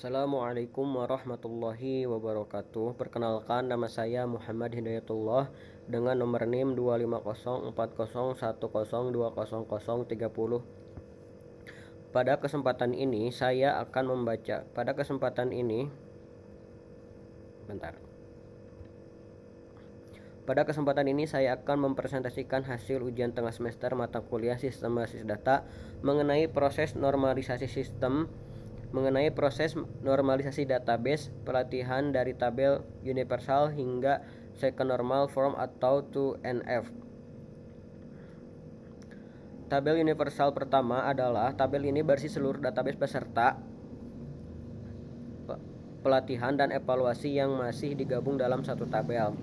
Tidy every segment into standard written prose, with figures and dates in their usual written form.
Assalamualaikum warahmatullahi wabarakatuh. Perkenalkan, nama saya Muhammad Hidayatullah dengan nomor NIM 25040102030. Pada kesempatan ini saya akan membaca Pada kesempatan ini saya akan mempresentasikan hasil ujian tengah semester mata kuliah Sistem Basis Data mengenai proses normalisasi database, pelatihan dari tabel universal hingga second normal form atau 2NF. Tabel universal pertama adalah tabel ini berisi seluruh database peserta pelatihan dan evaluasi yang masih digabung dalam satu tabel.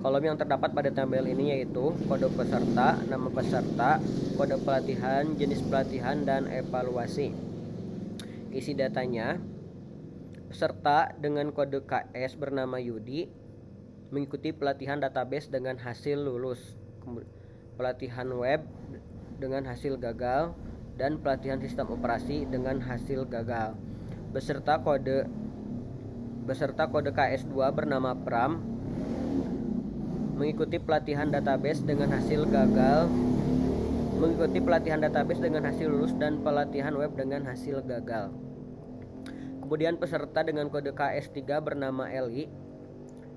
Kolom yang terdapat pada tabel ini yaitu kode peserta, nama peserta, kode pelatihan, jenis pelatihan, dan evaluasi. Isi datanya: peserta dengan kode KS bernama Yudi mengikuti pelatihan database dengan hasil lulus, pelatihan web dengan hasil gagal, dan pelatihan sistem operasi dengan hasil gagal. Beserta kode KS2 bernama Pram mengikuti pelatihan database dengan hasil gagal, mengikuti pelatihan database dengan hasil lulus, dan pelatihan web dengan hasil gagal. Kemudian peserta dengan kode KS3 bernama Eli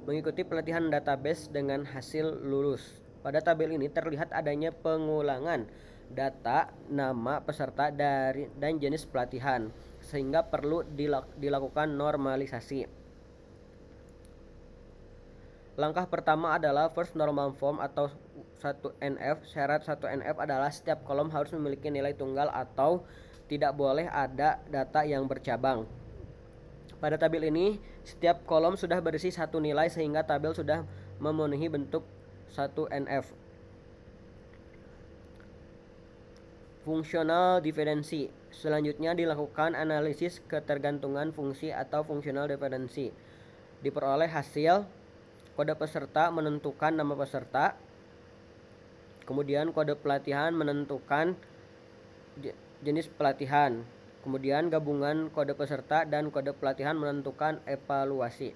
mengikuti pelatihan database dengan hasil lulus. Pada tabel ini terlihat adanya pengulangan data, nama peserta dan jenis pelatihan, sehingga perlu dilakukan normalisasi. Langkah pertama adalah first normal form atau 1NF. Syarat 1NF adalah setiap kolom harus memiliki nilai tunggal atau tidak boleh ada data yang bercabang. Pada tabel ini, setiap kolom sudah berisi satu nilai sehingga tabel sudah memenuhi bentuk 1NF. Fungsional diferensi. Selanjutnya dilakukan analisis ketergantungan fungsi atau fungsional diferensi. Diperoleh hasil kode peserta menentukan nama peserta, kemudian kode pelatihan menentukan jenis pelatihan, kemudian gabungan kode peserta dan kode pelatihan menentukan evaluasi.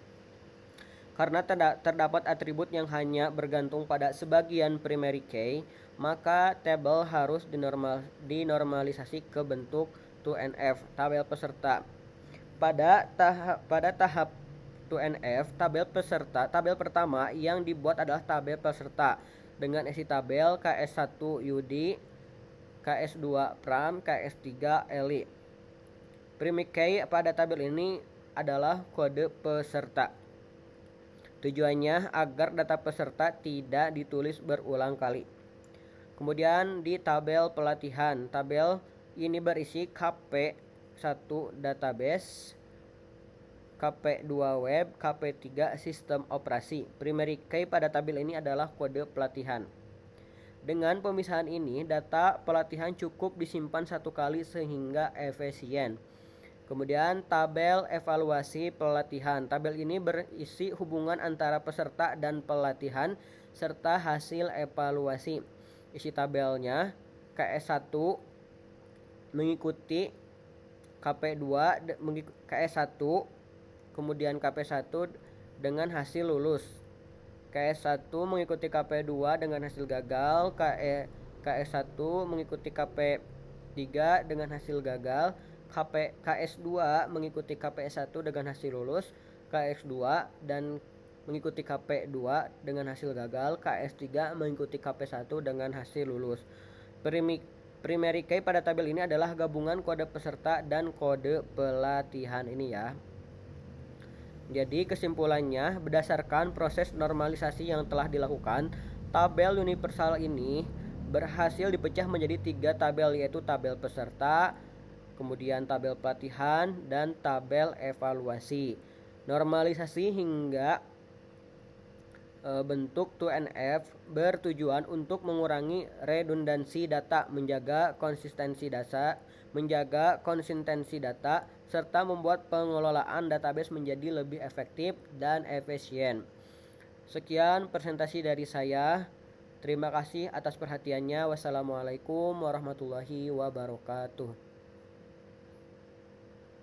Karena terdapat atribut yang hanya bergantung pada sebagian primary key, maka tabel harus dinormalisasi ke bentuk 2NF, tabel peserta. Pada tahap 2NF, tabel pertama yang dibuat adalah tabel peserta dengan isi tabel KS1 Yudi, KS2 Pram, KS3 Eli. Primary key pada tabel ini adalah kode peserta. Tujuannya agar data peserta tidak ditulis berulang kali. Kemudian di tabel pelatihan, tabel ini berisi KP1 database, KP2 web, KP3 sistem operasi. Primary key pada tabel ini adalah kode pelatihan. Dengan pemisahan ini, data pelatihan cukup disimpan satu kali sehingga efisien. Kemudian tabel evaluasi pelatihan. Tabel ini berisi hubungan antara peserta dan pelatihan serta hasil evaluasi. Isi tabelnya: KS1 mengikuti KP2 KS1, kemudian KP1 dengan hasil lulus. KS1 mengikuti KP2 dengan hasil gagal, KS1 mengikuti KP3 dengan hasil gagal, KS2 mengikuti KP1 dengan hasil lulus, KS2 dan mengikuti KP2 dengan hasil gagal, KS3 mengikuti KP1 dengan hasil lulus. Primary key pada tabel ini adalah gabungan kode peserta dan kode pelatihan ini ya. Jadi kesimpulannya, berdasarkan proses normalisasi yang telah dilakukan, tabel universal ini berhasil dipecah menjadi 3 tabel, yaitu tabel peserta, kemudian tabel pelatihan, dan tabel evaluasi. Normalisasi hingga bentuk 2NF bertujuan untuk mengurangi redundansi data, menjaga konsistensi data, serta membuat pengelolaan database menjadi lebih efektif dan efisien. Sekian presentasi dari saya. Terima kasih atas perhatiannya. Wassalamualaikum warahmatullahi wabarakatuh.